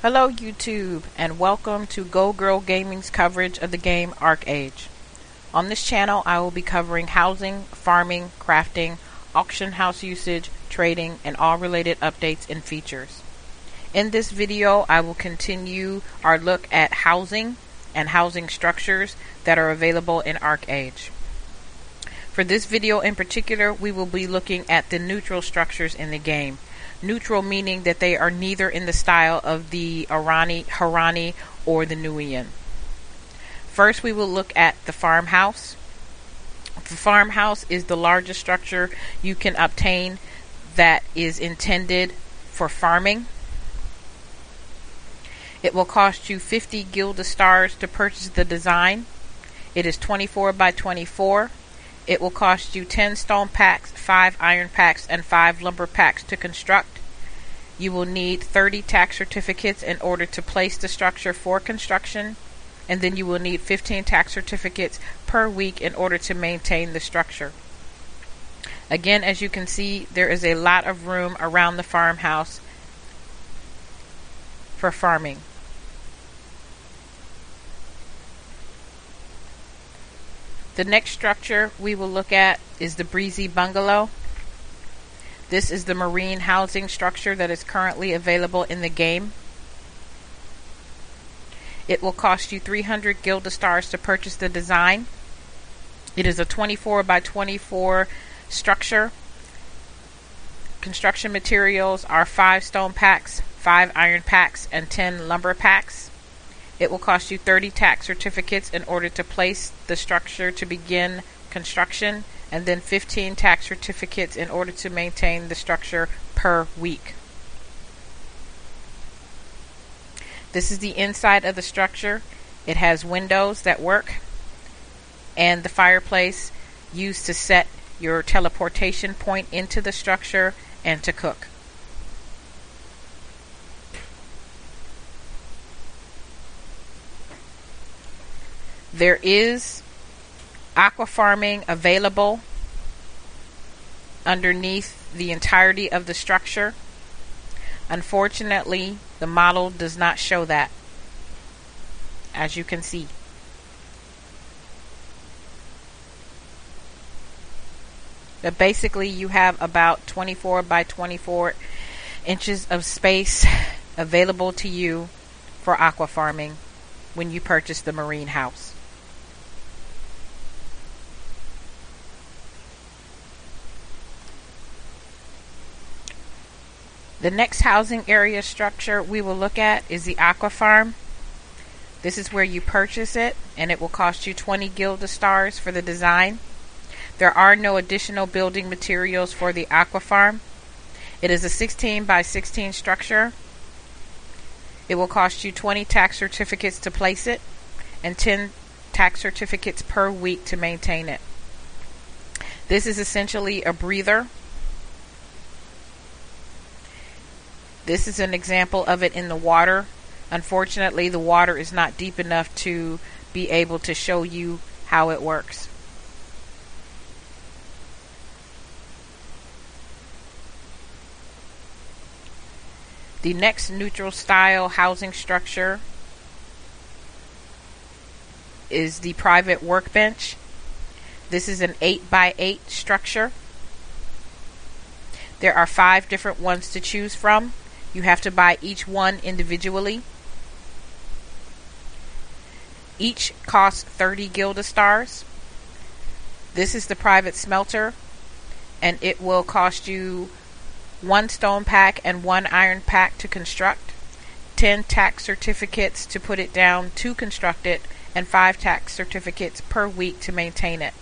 Hello YouTube, and welcome to Go Girl Gaming's coverage of the game Arche. On this channel I will be covering housing, farming, crafting, auction house usage, trading, and all related updates and features. In this video I will continue our look at housing and housing structures that are available in Arche. For this video in particular, we will be looking at the neutral structures in the game. Neutral meaning that they are neither in the style of the Harani or the Nuian. First, we will look at the farmhouse. The farmhouse is the largest structure you can obtain that is intended for farming. It will cost you 50 Gilda stars to purchase the design. It is 24 by 24. It will cost you 10 stone packs, 5 iron packs, and 5 lumber packs to construct. You will need 30 tax certificates in order to place the structure for construction, and then you will need 15 tax certificates per week in order to maintain the structure. Again, as you can see, there is a lot of room around the farmhouse for farming. The next structure we will look at is the Breezy Bungalow. This is the marine housing structure that is currently available in the game. It will cost you 300 Gilda stars to purchase the design. It is a 24 by 24 structure. Construction materials are 5 stone packs, 5 iron packs, and 10 lumber packs. It will cost you 30 tax certificates in order to place the structure to begin construction, and then 15 tax certificates in order to maintain the structure per week. This is the inside of the structure. It has windows that work and the fireplace used to set your teleportation point into the structure and to cook. There is aqua farming available underneath the entirety of the structure. Unfortunately, the model does not show that, as you can see. But basically you have about 24 by 24 inches of space available to you for aqua farming when you purchase the marine house. The next housing area structure we will look at is the aqua farm. This is where you purchase it, and it will cost you 20 Gilda stars for the design. There are no additional building materials for the aqua farm. It is a 16 by 16 structure. It will cost you 20 tax certificates to place it, and 10 tax certificates per week to maintain it. This is essentially a breather. This is an example of it in the water. Unfortunately, the water is not deep enough to be able to show you how it works. The next neutral style housing structure is the private workbench. This is an 8 by 8 structure. There are 5 different ones to choose from. You have to buy each one individually. Each costs 30 Gilda stars. This is the private smelter, and it will cost you 1 stone pack and 1 iron pack to construct, 10 tax certificates to put it down to construct it, and 5 tax certificates per week to maintain it.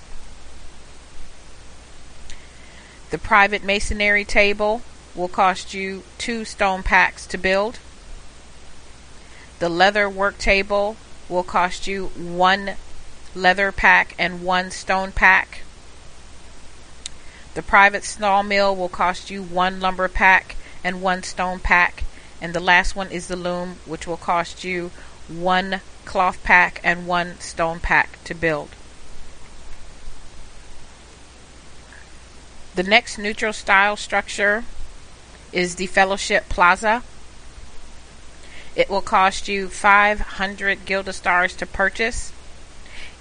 The private masonry table will cost you 2 stone packs to build. The leather work table will cost you 1 leather pack and 1 stone pack. The private sawmill will cost you 1 lumber pack and 1 stone pack. And the last one is the loom, which will cost you 1 cloth pack and 1 stone pack to build. The next neutral style structure is the Fellowship Plaza. It will cost you 500 Gilda stars to purchase.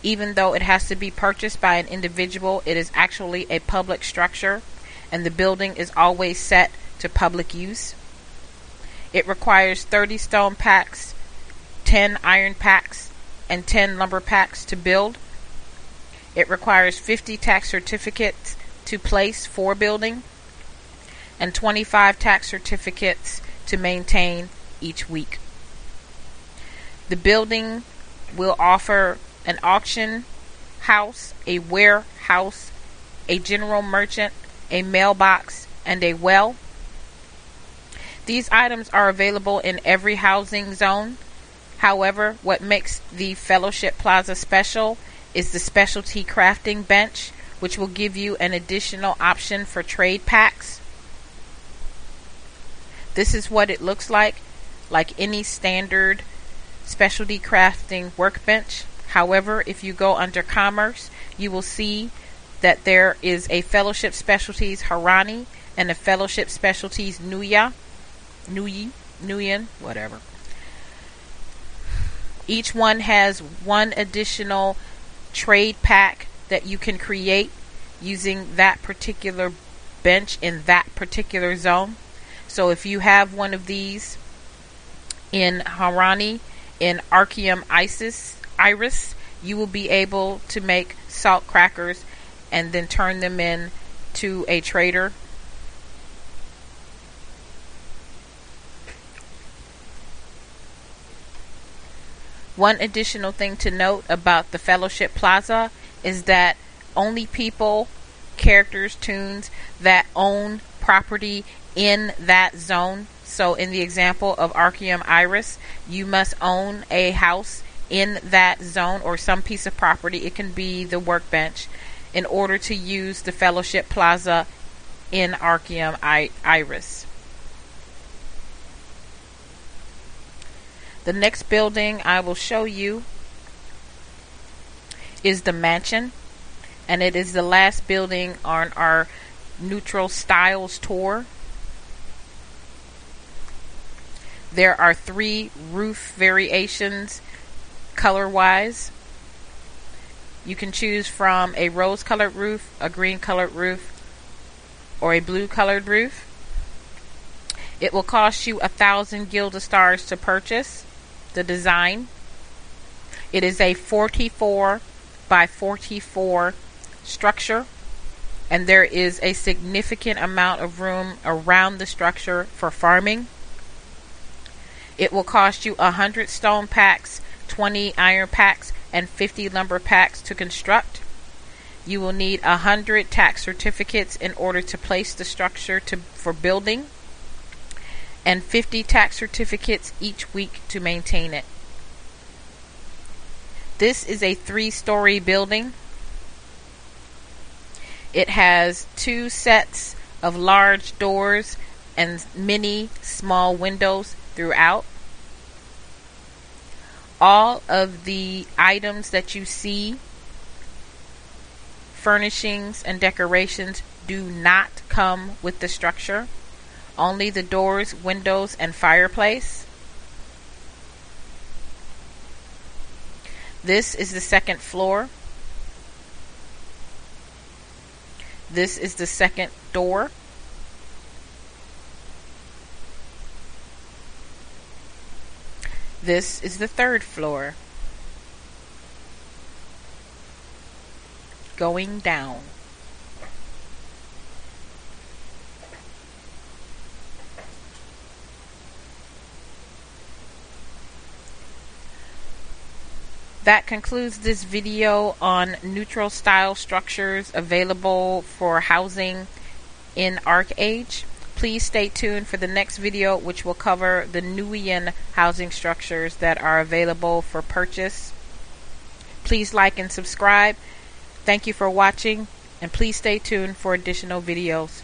Even though it has to be purchased by an individual, it is actually a public structure, and the building is always set to public use. It requires 30 stone packs, 10 iron packs, and 10 lumber packs to build. It requires 50 tax certificates to place for building, and 25 tax certificates to maintain each week. The building will offer an auction house, a warehouse, a general merchant, a mailbox, and a well. These items are available in every housing zone. However, what makes the Fellowship Plaza special is the specialty crafting bench, which will give you an additional option for trade packs. This is what it looks like any standard specialty crafting workbench. However, if you go under commerce, you will see that there is a Fellowship Specialties Harani and a Fellowship Specialties Nuyen, whatever. Each one has one additional trade pack that you can create using that particular bench in that particular zone. So if you have one of these in Harani, in Arche Iris, you will be able to make salt crackers and then turn them in to a trader. One additional thing to note about the Fellowship Plaza is that only people, characters, toons that own property in that zone. So in the example of Arche Iris, you must own a house in that zone or some piece of property. It can be the workbench in order to use the Fellowship Plaza in Arche Iris. The next building I will show you is the mansion, and it is the last building on our Neutral Styles tour. There are 3 roof variations color-wise. You can choose from a rose-colored roof, a green-colored roof, or a blue-colored roof. It will cost you 1,000 Gilda stars to purchase the design. It is a 44 by 44 structure, and there is a significant amount of room around the structure for farming. It will cost you 100 stone packs, 20 iron packs, and 50 lumber packs to construct. You will need 100 tax certificates in order to place the structure for building, and 50 tax certificates each week to maintain it. This is a 3-story building. It has 2 sets of large doors and many small windows throughout. All of the items that you see, furnishings and decorations, do not come with the structure. Only the doors, windows, and fireplace. This is the second floor. This is the second door. This is the third floor. Going down. That concludes this video on neutral style structures available for housing in Arche. Please stay tuned for the next video, which will cover the Nuyen housing structures that are available for purchase. Please like and subscribe. Thank you for watching, and please stay tuned for additional videos.